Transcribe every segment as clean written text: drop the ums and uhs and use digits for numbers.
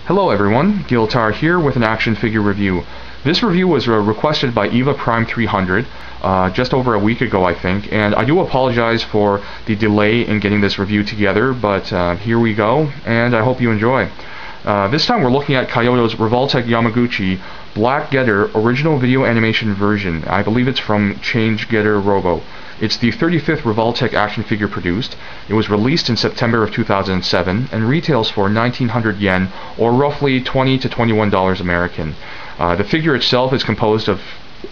Hello everyone, Giltar here with an action figure review. This review was requested by Eva Prime 300 just over a week ago, I think, and I do apologize for the delay in getting this review together, but here we go, and I hope you enjoy. This time we're looking at Kyoto's Revoltech Yamaguchi Black Getter original video animation version. I believe it's from Change Getter Robo. It's the 35th Revoltech action figure produced. It was released in September of 2007 and retails for 1,900 yen, or roughly $20 to $21 American. The figure itself is composed of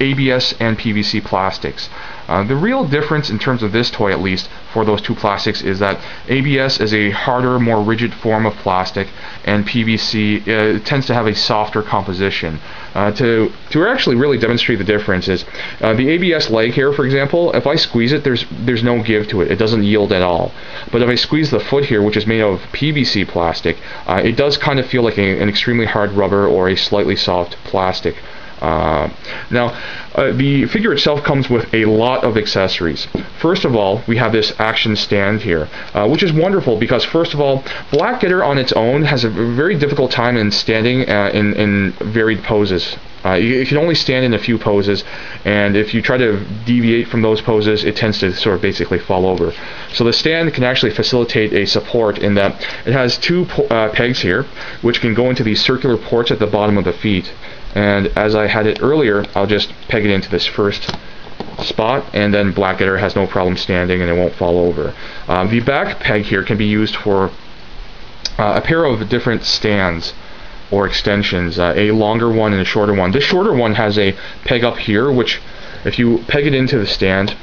ABS and PVC plastics. The real difference in terms of this toy, at least for those two plastics, is that ABS is a harder, more rigid form of plastic, and PVC tends to have a softer composition. To actually really demonstrate the differences, the ABS leg here, for example, if I squeeze it, there's no give to it. It doesn't yield at all. But if I squeeze the foot here, which is made of PVC plastic, it does kind of feel like an extremely hard rubber or a slightly soft plastic. Now, the figure itself comes with a lot of accessories. First of all, we have this action stand here, which is wonderful because, first of all, Black Getter on its own has a very difficult time in standing in varied poses. You can only stand in a few poses, and if you try to deviate from those poses, it tends to sort of basically fall over. So the stand can actually facilitate a support in that it has two pegs here, which can go into these circular ports at the bottom of the feet. And as I had it earlier, I'll just peg it into this first spot, and then Black Getter has no problem standing and it won't fall over. The back peg here can be used for a pair of different stands or extensions, a longer one and a shorter one. This shorter one has a peg up here, which if you peg it into the stand,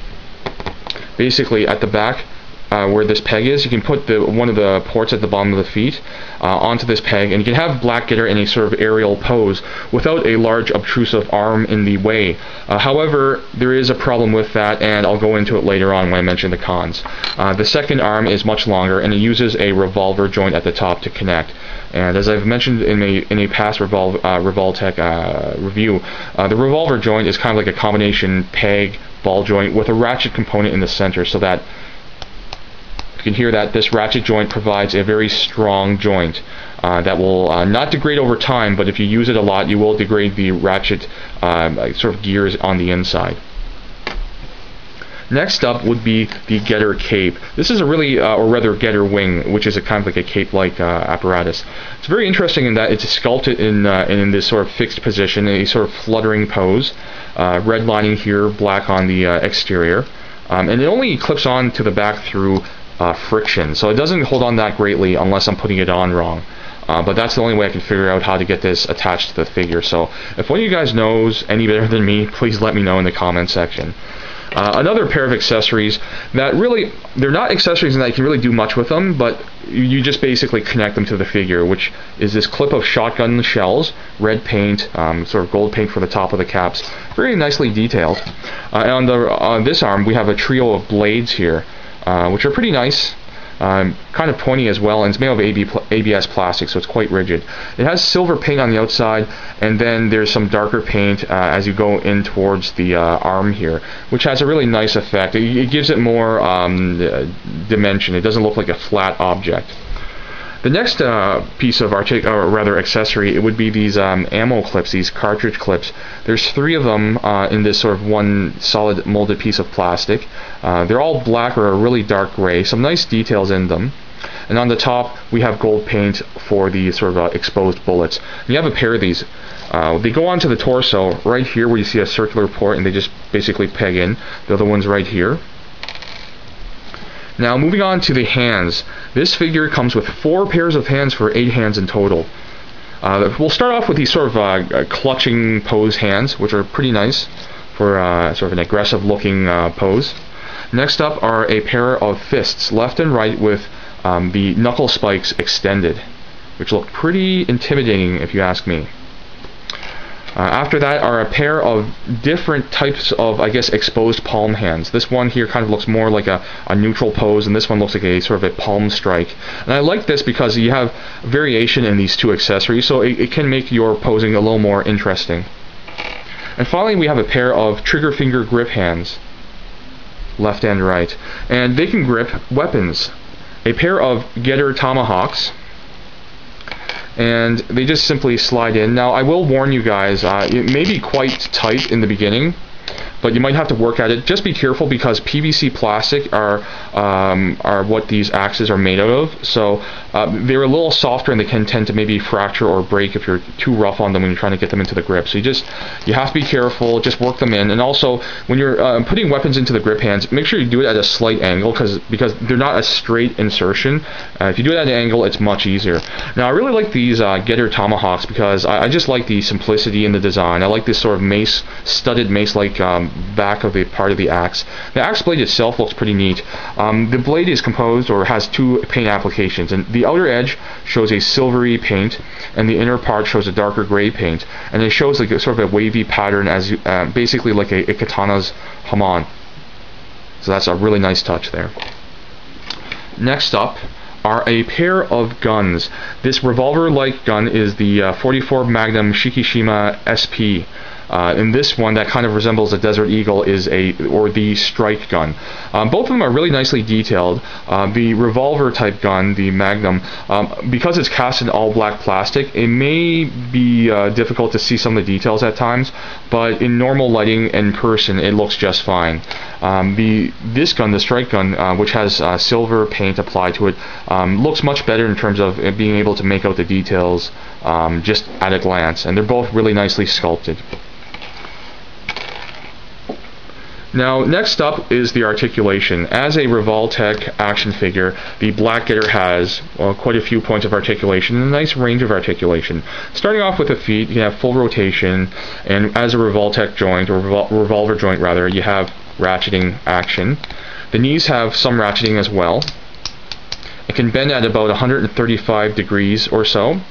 basically at the back where this peg is, you can put one of the ports at the bottom of the feet onto this peg, and you can have Black Getter in a sort of aerial pose without a large obtrusive arm in the way. However, there is a problem with that, and I'll go into it later on when I mention the cons. The second arm is much longer, and it uses a revolver joint at the top to connect. And as I've mentioned in a past Revoltech review, the revolver joint is kind of like a combination peg ball joint with a ratchet component in the center, so that you can hear that this ratchet joint provides a very strong joint that will not degrade over time, but if you use it a lot, you will degrade the ratchet sort of gears on the inside. Next up would be the Getter Cape. This is a really, or rather Getter Wing, which is a kind of like a cape-like apparatus. It's very interesting in that it's sculpted in this sort of fixed position, a sort of fluttering pose. Red lining here, black on the exterior. And it only clips on to the back through friction, so it doesn't hold on that greatly unless I'm putting it on wrong. But that's the only way I can figure out how to get this attached to the figure. So if one of you guys knows any better than me, please let me know in the comment section. Another pair of accessories that really, they're not accessories in that you can really do much with them, but you just basically connect them to the figure, which is this clip of shotgun shells, red paint, sort of gold paint for the top of the caps, very nicely detailed. And on this arm we have a trio of blades here, which are pretty nice, kind of pointy as well, and it's made of ABS plastic, so it's quite rigid. It has silver paint on the outside, and then there's some darker paint as you go in towards the arm here, which has a really nice effect. It gives it more dimension. It doesn't look like a flat object. The next piece of accessory, it would be these ammo clips, these cartridge clips. There's 3 of them in this sort of one solid molded piece of plastic. They're all black or a really dark gray, some nice details in them. And on the top we have gold paint for the sort of exposed bullets. And you have a pair of these. They go onto the torso right here where you see a circular port, and they just basically peg in. The other one's right here. Now moving on to the hands. This figure comes with 4 pairs of hands for 8 hands in total. We'll start off with these sort of clutching pose hands, which are pretty nice for sort of an aggressive looking pose. Next up are a pair of fists, left and right, with the knuckle spikes extended, which look pretty intimidating if you ask me. After that are a pair of different types of, I guess, exposed palm hands. This one here kind of looks more like a neutral pose, and this one looks like a sort of a palm strike. And I like this because you have variation in these two accessories, so it can make your posing a little more interesting. And finally we have a pair of trigger finger grip hands, left and right, and they can grip weapons. A pair of Getter tomahawks, and they just simply slide in. Now I will warn you guys, it may be quite tight in the beginning, but you might have to work at it. Just be careful, because PVC plastic are what these axes are made out of. So they're a little softer, and they can tend to maybe fracture or break if you're too rough on them when you're trying to get them into the grip. So you have to be careful. Just work them in. And also, when you're putting weapons into the grip hands, make sure you do it at a slight angle, because they're not a straight insertion. If you do it at an angle, it's much easier. Now I really like these Getter tomahawks, because I just like the simplicity in the design. I like this sort of studded mace-like back of the part of the axe. The axe blade itself looks pretty neat. The blade is composed, or has two paint applications, and the outer edge shows a silvery paint, and the inner part shows a darker gray paint, and it shows like a sort of a wavy pattern, as basically like a katana's hamon. So that's a really nice touch there. Next up are a pair of guns. This revolver-like gun is the 44 Magnum Shikishima SP. And this one, that kind of resembles a Desert Eagle, is the strike gun. Both of them are really nicely detailed. The revolver type gun, the Magnum, because it's cast in all black plastic, it may be difficult to see some of the details at times, but in normal lighting in person, it looks just fine. This gun, the strike gun, which has silver paint applied to it, looks much better in terms of being able to make out the details just at a glance, and they're both really nicely sculpted. Now, next up is the articulation. As a Revoltech action figure, the Black Getter has quite a few points of articulation and a nice range of articulation. Starting off with the feet, you have full rotation, and as a Revoltech joint, or revolver joint rather, you have ratcheting action. The knees have some ratcheting as well. It can bend at about 135 degrees or so.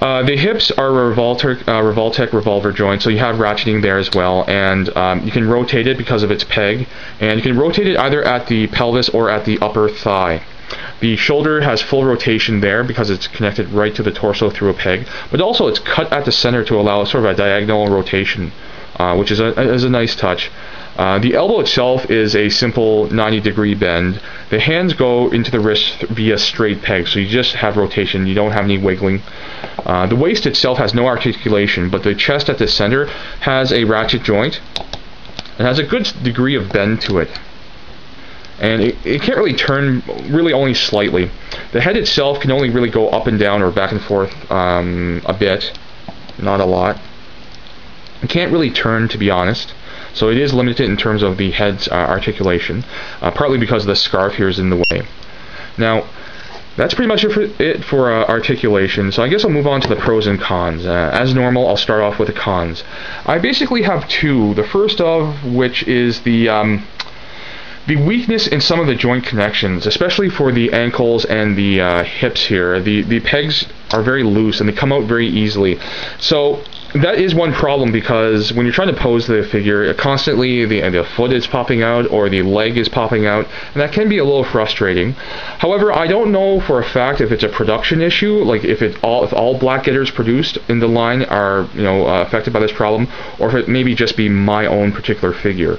The hips are Revoltech revolver joint, so you have ratcheting there as well, and you can rotate it because of its peg, and you can rotate it either at the pelvis or at the upper thigh. The shoulder has full rotation there because it's connected right to the torso through a peg, but also it's cut at the center to allow sort of a diagonal rotation, which is a nice touch. The elbow itself is a simple 90-degree bend. The hands go into the wrist via straight pegs, so you just have rotation. You don't have any wiggling. The waist itself has no articulation, but the chest at the center has a ratchet joint and has a good degree of bend to it. And it can't really turn, really only slightly. The head itself can only really go up and down or back and forth a bit, not a lot. It can't really turn, to be honest. So it is limited in terms of the head's articulation, partly because the scarf here is in the way. Now, that's pretty much it for articulation, so I guess I'll move on to the pros and cons. As normal, I'll start off with the cons. I basically have two, the first of which is the weakness in some of the joint connections, especially for the ankles and the hips here. The pegs are very loose and they come out very easily. So that is one problem, because when you're trying to pose the figure, constantly the foot is popping out or the leg is popping out, and that can be a little frustrating. However, I don't know for a fact if it's a production issue, like if all Black Getters produced in the line are affected by this problem, or if it maybe just be my own particular figure.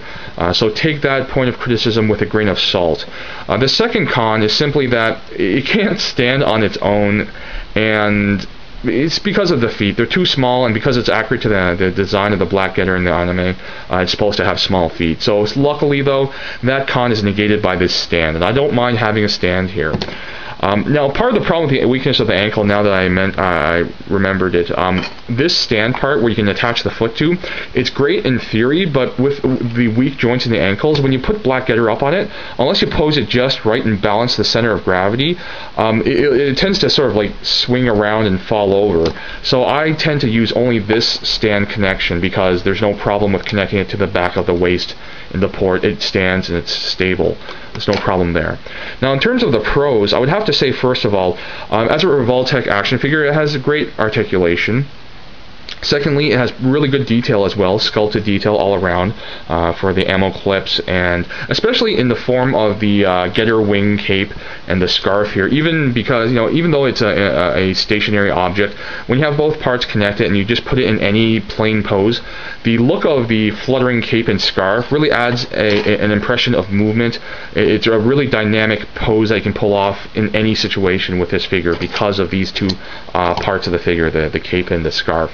So take that point of criticism with a grain of salt. The second con is simply that it can't stand on its own, and it's because of the feet. They're too small, and because it's accurate to the design of the Black Getter in the anime, it's supposed to have small feet. So luckily, though, that con is negated by this stand, and I don't mind having a stand here. Now, part of the problem with the weakness of the ankle, now that I remembered it, this stand part where you can attach the foot to, it's great in theory, but with the weak joints in the ankles, when you put Black Getter up on it, unless you pose it just right and balance the center of gravity, it tends to sort of like swing around and fall over. So I tend to use only this stand connection, because there's no problem with connecting it to the back of the waist in the port. It stands and it's stable. There's no problem there. Now, in terms of the pros, I would have to say, first of all, as a Revoltech action figure, it has great articulation. Secondly, it has really good detail as well, sculpted detail all around for the ammo clips, and especially in the form of the getter wing cape and the scarf here. Even because, even though it's a stationary object, when you have both parts connected and you just put it in any plain pose, the look of the fluttering cape and scarf really adds an impression of movement. It's a really dynamic pose that you can pull off in any situation with this figure because of these two parts of the figure, the cape and the scarf.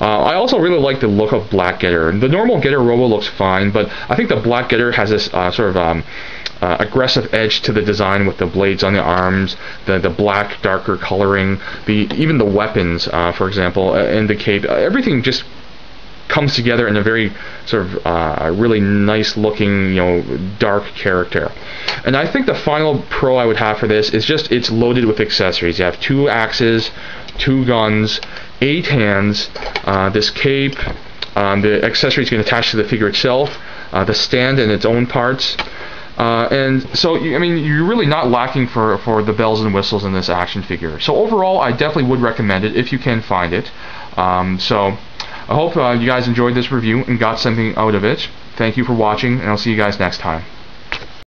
I also really like the look of Black Getter. The normal Getter Robo looks fine, but I think the Black Getter has this sort of aggressive edge to the design with the blades on the arms, the black darker coloring, even the weapons, for example, and the cape. Everything just comes together in a very sort of really nice looking, dark character. And I think the final pro I would have for this is just it's loaded with accessories. You have 2 axes, 2 guns, 8 hands, this cape, the accessories you can attach to the figure itself, the stand and its own parts. And so, you're really not lacking for the bells and whistles in this action figure. So overall, I definitely would recommend it if you can find it. So I hope you guys enjoyed this review and got something out of it. Thank you for watching, and I'll see you guys next time.